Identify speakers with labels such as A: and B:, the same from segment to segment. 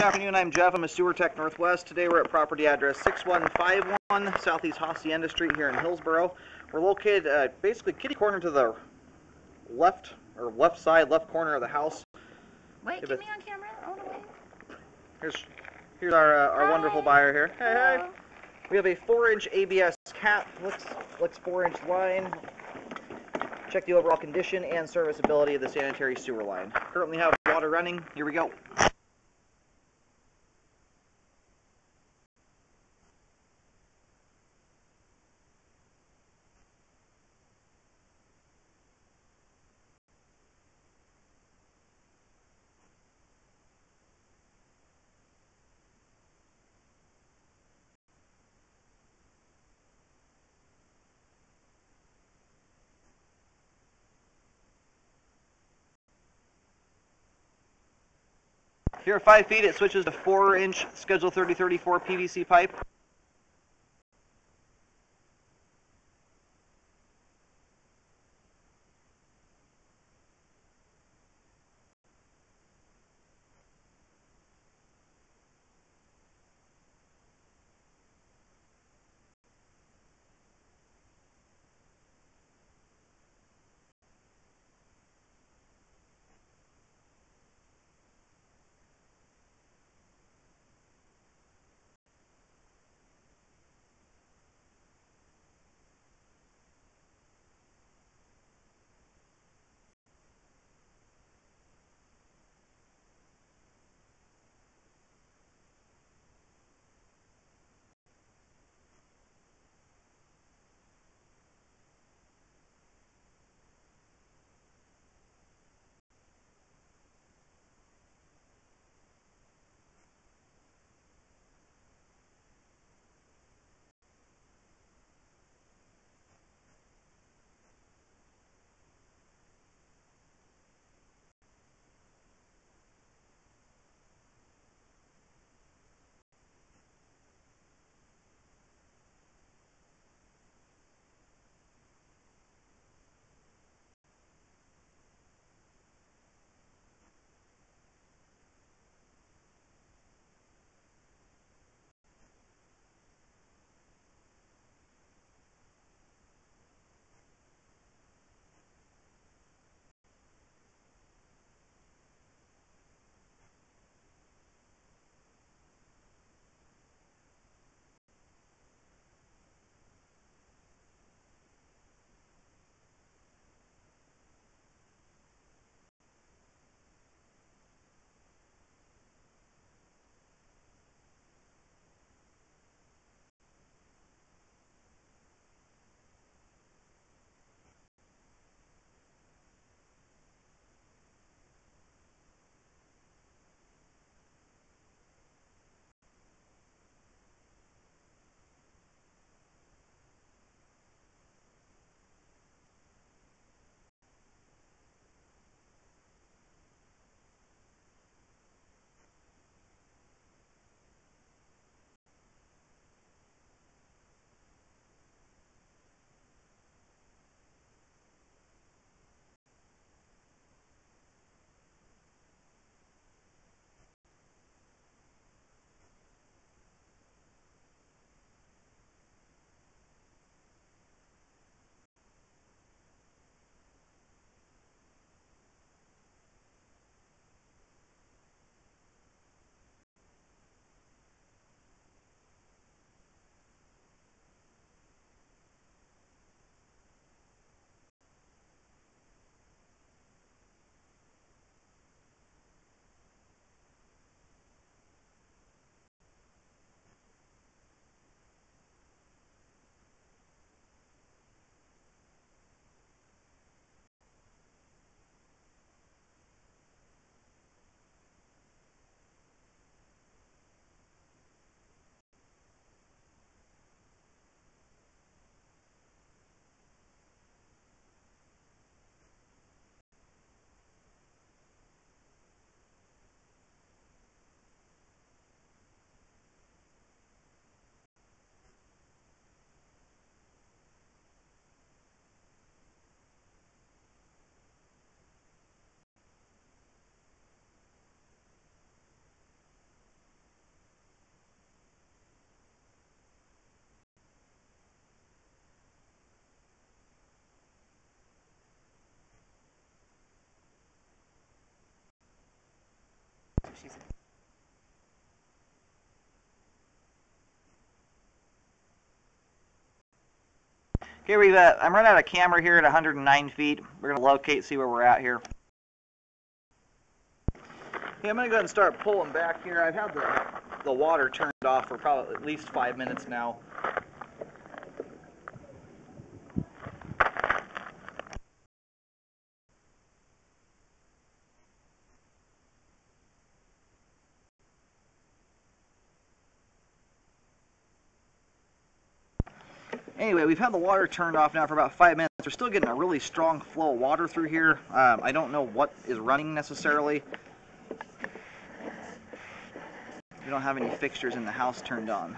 A: afternoon, I'm Jeff. I'm a sewer tech Northwest. Today we're at property address 6151 Southeast Hacienda Street here in Hillsboro. We're located basically kitty corner to the left corner of the house.
B: Wait, get me on camera. I want to wait.
A: Here's our wonderful buyer here. Hey,
B: Hello.
A: hey. We have a 4-inch ABS cap, looks 4-inch line. Check the overall condition and serviceability of the sanitary sewer line. Currently have water running. Here we go. Here at 5 feet, it switches to 4-inch Schedule 3034 PVC pipe. Okay, I'm running out of camera here at 109 feet. We're going to locate, see where we're at here. Okay, I'm going to go ahead and start pulling back here. I've had the water turned off for probably at least 5 minutes now. Anyway, we've had the water turned off now for about 5 minutes. We're still getting a really strong flow of water through here. I don't know what is running necessarily. We don't have any fixtures in the house turned on.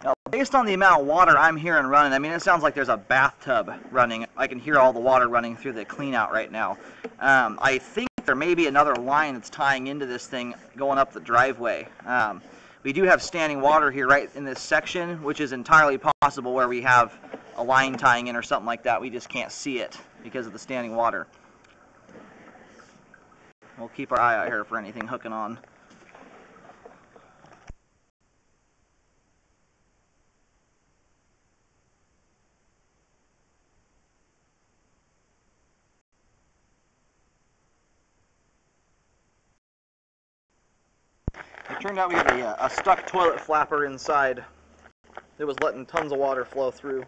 A: Now, based on the amount of water I'm hearing running, I mean, it sounds like there's a bathtub running. I can hear all the water running through the clean out right now. I think there may be another line that's tying into this thing going up the driveway. We do have standing water here right in this section, which is entirely possible where we have a line tying in or something like that. We just can't see it because of the standing water. We'll keep our eye out here for anything hooking on. It turned out we had a stuck toilet flapper inside that was letting tons of water flow through.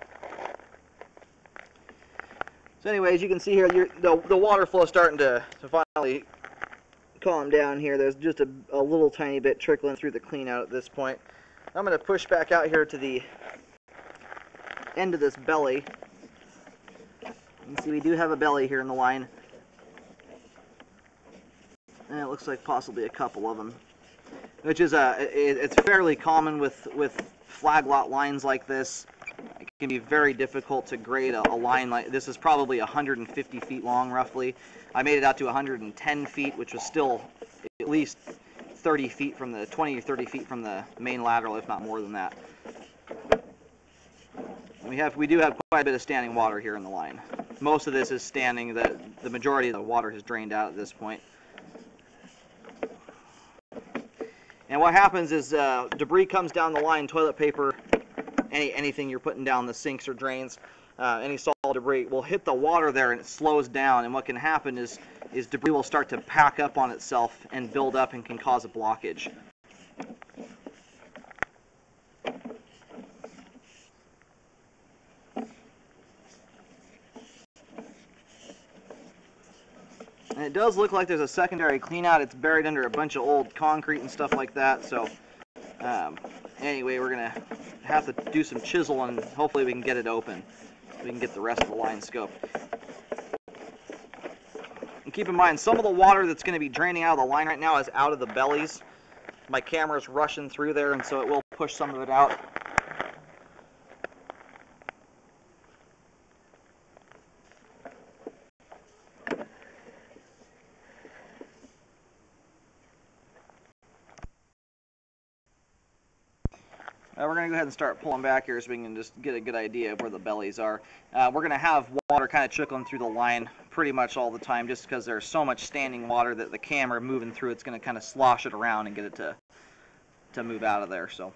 A: So anyways, you can see here the water flow starting to finally calm down here. There's just a little tiny bit trickling through the clean out at this point. I'm going to push back out here to the end of this belly. You can see we do have a belly here in the line. And it looks like possibly a couple of them. Which is it's fairly common with flag lot lines like this. It can be very difficult to grade a line like this. Is probably 150 feet long roughly. I made it out to 110 feet, which was still at least 30 feet from the 20 or 30 feet from the main lateral, if not more than that. We do have quite a bit of standing water here in the line. Most of this is standing. The majority of the water has drained out at this point. And what happens is debris comes down the line, toilet paper, anything you're putting down the sinks or drains, any solid debris will hit the water there and it slows down. And what can happen is debris will start to pack up on itself and build up and can cause a blockage. And it does look like there's a secondary cleanout. It's buried under a bunch of old concrete and stuff like that. So anyway, we're going to have to do some chiseling and hopefully we can get it open. We can get the rest of the line scoped. And keep in mind, some of the water that's going to be draining out of the line right now is out of the bellies. My camera's rushing through there, and so it will push some of it out. We're going to go ahead and start pulling back here so we can just get a good idea of where the bellies are. We're going to have water kind of trickling through the line pretty much all the time just because there's so much standing water that the camera moving through it's going to kind of slosh it around and get it to move out of there. So.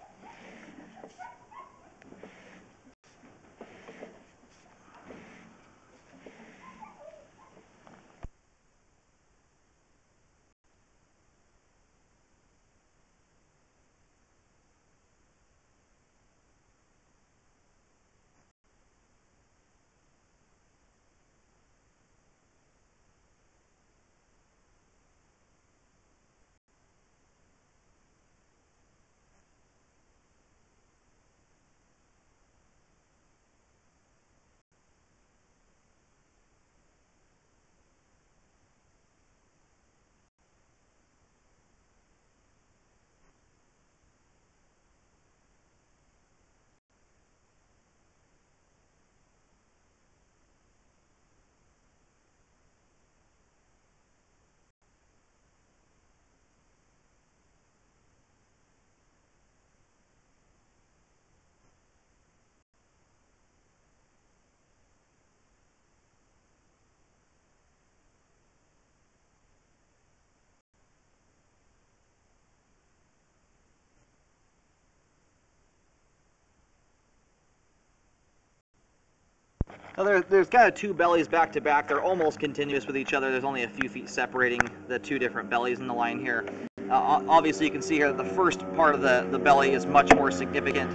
A: Well, there's kind of two bellies back to back. They're almost continuous with each other. There's only a few feet separating the two different bellies in the line here. Obviously, you can see here that the first part of the belly is much more significant.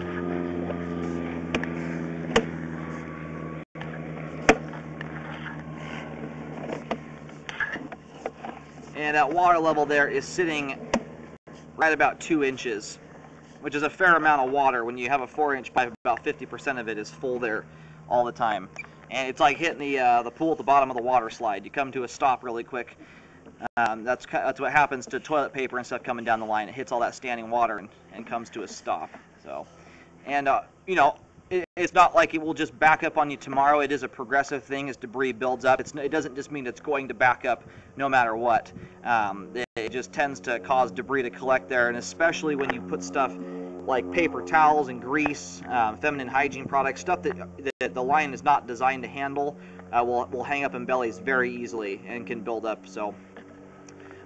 A: And that water level there is sitting right about 2 inches, which is a fair amount of water. When you have a 4-inch pipe, about 50% of it is full there all the time. And it's like hitting the pool at the bottom of the water slide. You come to a stop really quick. That's what happens to toilet paper and stuff coming down the line. It hits all that standing water and comes to a stop. So, and you know, it's not like it will just back up on you tomorrow. It is a progressive thing as debris builds up. It doesn't just mean it's going to back up no matter what. It just tends to cause debris to collect there, and especially when you put stuff like paper towels and grease, feminine hygiene products, stuff that the line is not designed to handle, will hang up in bellies very easily and can build up. So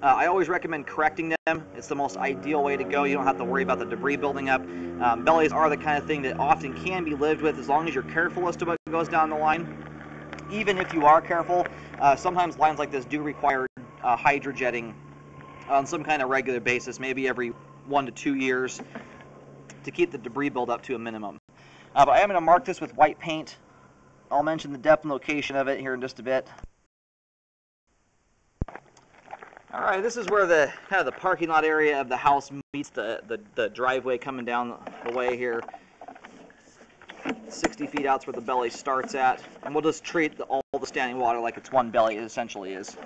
A: I always recommend correcting them. It's the most ideal way to go. You don't have to worry about the debris building up. Bellies are the kind of thing that often can be lived with as long as you're careful as to what goes down the line. Even if you are careful, sometimes lines like this do require hydrojetting on some kind of regular basis, maybe every 1 to 2 years, to keep the debris buildup to a minimum. But I am going to mark this with white paint. I'll mention the depth and location of it here in just a bit. All right, this is where the kind of the parking lot area of the house meets the driveway coming down the way here. 60 feet out's where the belly starts at, and we'll just treat all the standing water like it's one belly. It essentially is.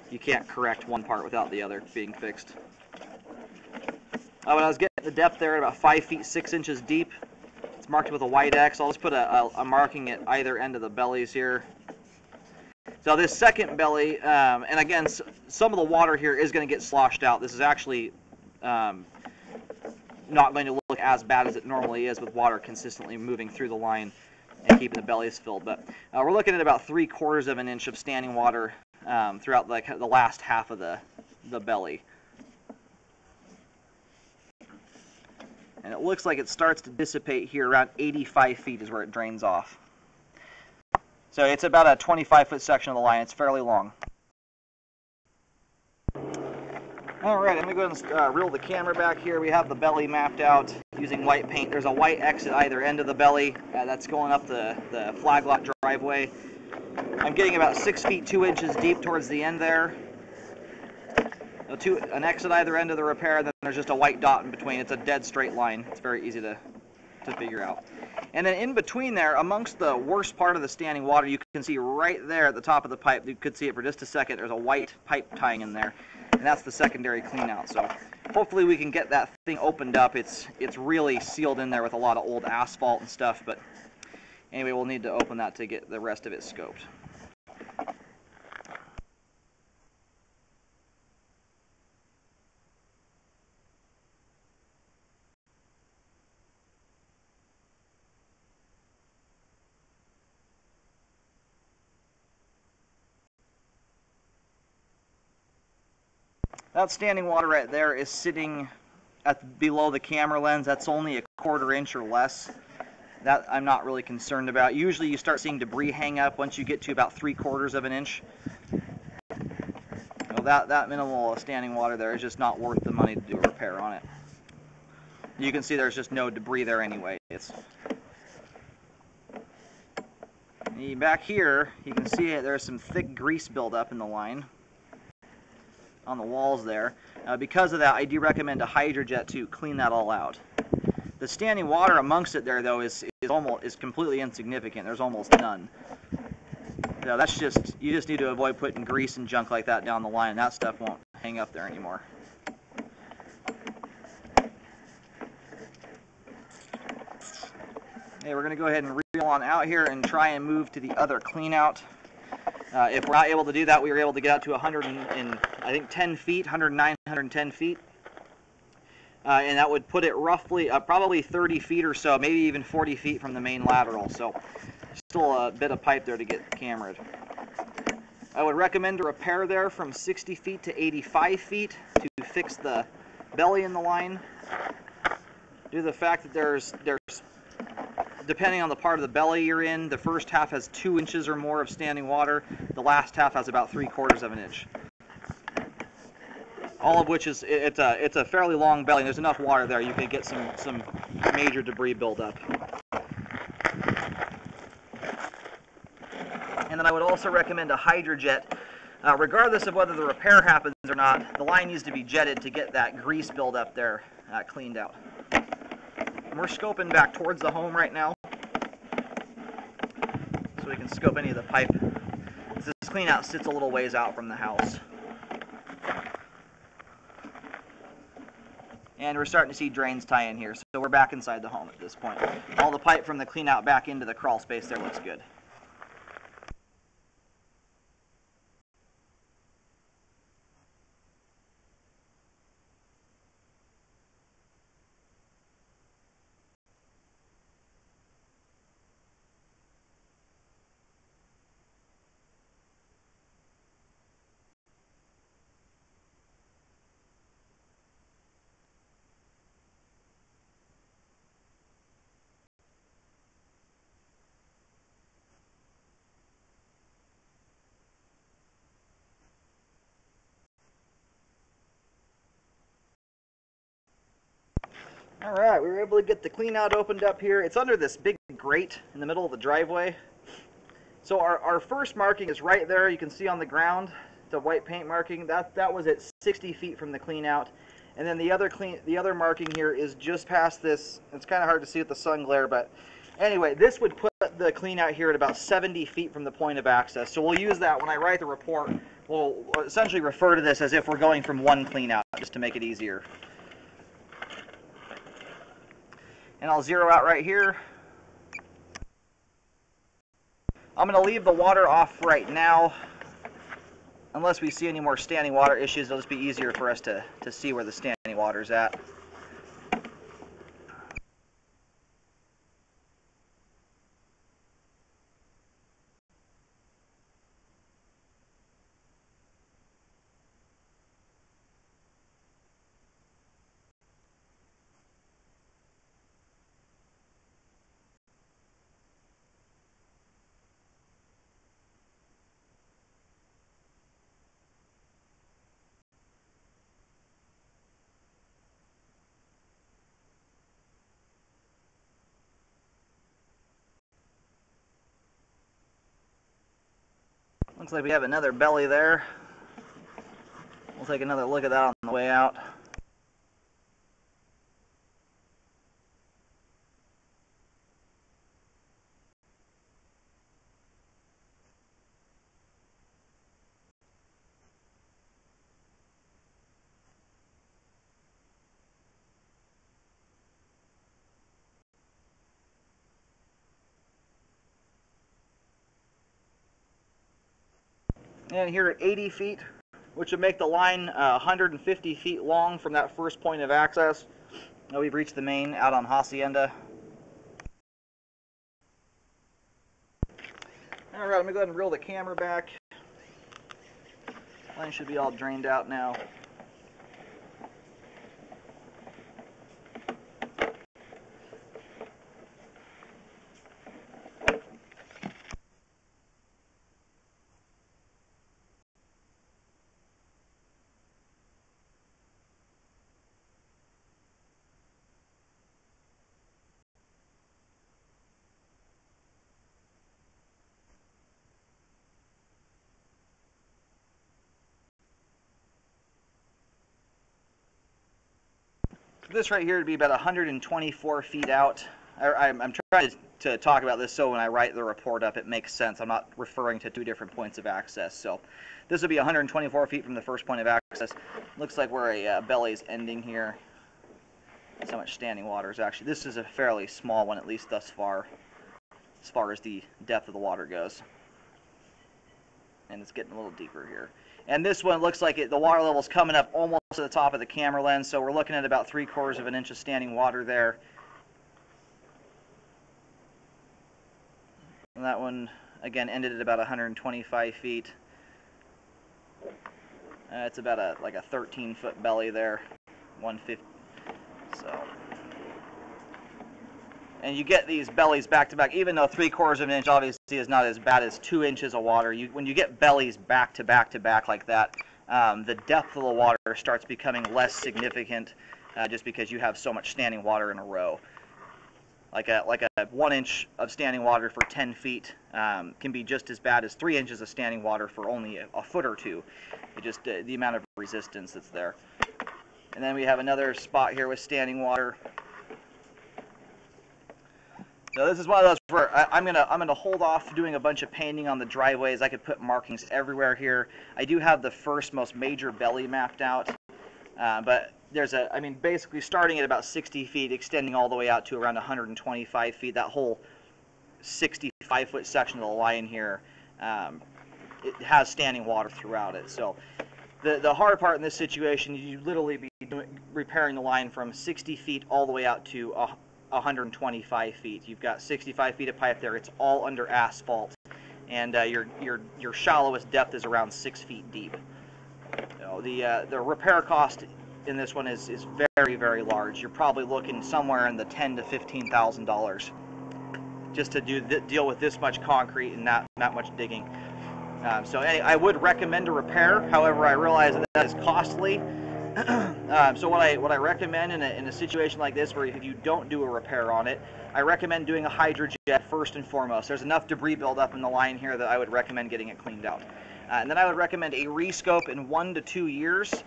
A: You can't correct one part without the other being fixed. When I was getting the depth there at about 5 feet 6 inches deep, it's marked with a white X. I'll just put a marking at either end of the bellies here. So this second belly, and again, some of the water here is going to get sloshed out. This is actually not going to look as bad as it normally is with water consistently moving through the line and keeping the bellies filled. But we're looking at about 3/4 of an inch of standing water throughout the last half of the belly. And it looks like it starts to dissipate here around 85 feet is where it drains off. So it's about a 25-foot section of the line. It's fairly long. Alright, I'm going to go ahead and reel the camera back here. We have the belly mapped out using white paint. There's a white X at either end of the belly. That's going up the flag lot driveway. I'm getting about 6 feet 2 inches deep towards the end there. An X at either end of the repair, and then there's just a white dot in between. It's a dead straight line. It's very easy to figure out. And then in between there, amongst the worst part of the standing water, you can see right there at the top of the pipe, you could see it for just a second, there's a white pipe tying in there, and that's the secondary clean out. So hopefully we can get that thing opened up. It's really sealed in there with a lot of old asphalt and stuff, but anyway, we'll need to open that to get the rest of it scoped. That standing water right there is sitting below the camera lens. That's only a 1/4 inch or less. That I'm not really concerned about. Usually you start seeing debris hang up once you get to about 3/4 of an inch. Well, that minimal standing water there is just not worth the money to do a repair on it. You can see there's just no debris there anyway. Back here, you can see there's some thick grease buildup in the line on the walls there. Because of that, I do recommend a hydrojet to clean that all out. The standing water amongst it there, though, is completely insignificant. There's almost none. So that's you just need to avoid putting grease and junk like that down the line. That stuff won't hang up there anymore. Okay, we're going to go ahead and reel on out here and try and move to the other clean out. If we're not able to do that, we were able to get out to 110 feet, 109, 110 feet. And that would put it roughly, probably 30 feet or so, maybe even 40 feet from the main lateral. So still a bit of pipe there to get cameraed. I would recommend a repair there from 60 feet to 85 feet to fix the belly in the line. Due to the fact that there's depending on the part of the belly you're in, the first half has 2 inches or more of standing water. The last half has about 3/4 of an inch. All of which is, it's a fairly long belly, and there's enough water there you could get some major debris buildup. And then I would also recommend a hydrojet. Regardless of whether the repair happens or not, the line needs to be jetted to get that grease buildup there cleaned out. And we're scoping back towards the home right now, so we can scope any of the pipe. This clean out sits a little ways out from the house. And we're starting to see drains tie in here, so we're back inside the home at this point. All the pipe from the clean out back into the crawl space there looks good. Alright, we were able to get the clean out opened up here. It's under this big grate in the middle of the driveway. So our first marking is right there. You can see on the ground the white paint marking. That was at 60 feet from the clean out. And then the other marking here is just past this. It's kind of hard to see with the sun glare, but anyway, this would put the clean out here at about 70 feet from the point of access. So we'll use that when I write the report. We'll essentially refer to this as if we're going from one clean out, just to make it easier. And I'll zero out right here. I'm going to leave the water off right now. Unless we see any more standing water issues, it'll just be easier for us to see where the standing water's at. Looks like we have another belly there. We'll take another look at that on the way out. And here at 80 feet, which would make the line 150 feet long from that first point of access. Now we've reached the main out on Hacienda. Alright, let me go ahead and reel the camera back. Line should be all drained out now. This right here would be about 124 feet out. I'm trying to talk about this so when I write the report up it makes sense. I'm not referring to 2 different points of access. So this would be 124 feet from the first point of access. Looks like where a belly is ending here. That's how much standing water is actually. This is a fairly small one, at least thus far as the depth of the water goes. And it's getting a little deeper here. And this one looks like the water level is coming up almost to the top of the camera lens, so we're looking at about 3/4 of an inch of standing water there. And that one, again, ended at about 125 feet. It's about like a 13-foot belly there, 150. So and you get these bellies back to back, even though 3/4 of an inch obviously is not as bad as 2 inches of water. When you get bellies back to back to back like that, the depth of the water starts becoming less significant, just because you have so much standing water in a row. Like a 1 inch of standing water for 10 feet can be just as bad as 3 inches of standing water for only a foot or two. It just the amount of resistance that's there. And then we have another spot here with standing water. So this is one of those where I'm gonna hold off doing a bunch of painting on the driveways. I could put markings everywhere here. I do have the first most major belly mapped out, but there's basically starting at about 60 feet, extending all the way out to around 125 feet. That whole 65-foot section of the line here, it has standing water throughout it. So the hard part in this situation, you literally be repairing the line from 60 feet all the way out to 125 feet. You've got 65 feet of pipe there. It's all under asphalt, and your shallowest depth is around 6 feet deep. So the repair cost in this one is very, very large. You're probably looking somewhere in the $10,000 to $15,000 just to deal with this much concrete and not much digging. So anyway, I would recommend a repair. However, I realize that is costly. So what I recommend in a situation like this, where if you don't do a repair on it, I recommend doing a hydrojet first and foremost. There's enough debris buildup in the line here that I would recommend getting it cleaned out. And then I would recommend a rescope in 1 to 2 years,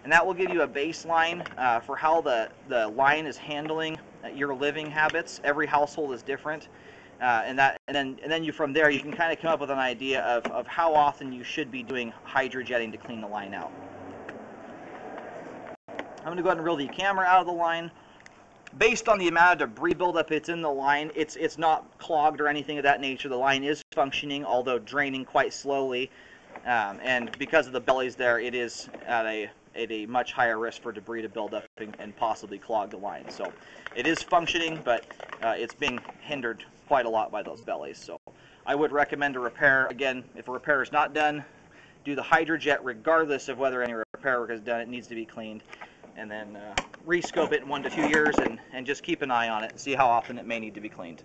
A: and that will give you a baseline for how the line is handling your living habits. Every household is different. And then you from there you can kind of come up with an idea of how often you should be doing hydrojetting to clean the line out. I'm going to go ahead and reel the camera out of the line. Based on the amount of debris buildup it's in the line, it's not clogged or anything of that nature. The line is functioning, although draining quite slowly. And because of the bellies there, it is at a much higher risk for debris to build up and possibly clog the line. So it is functioning, but it's being hindered quite a lot by those bellies. So I would recommend a repair. Again, if a repair is not done, do the hydrojet regardless of whether any repair work is done. It needs to be cleaned. And then rescope it in 1 to 2 years and just keep an eye on it and see how often it may need to be cleaned.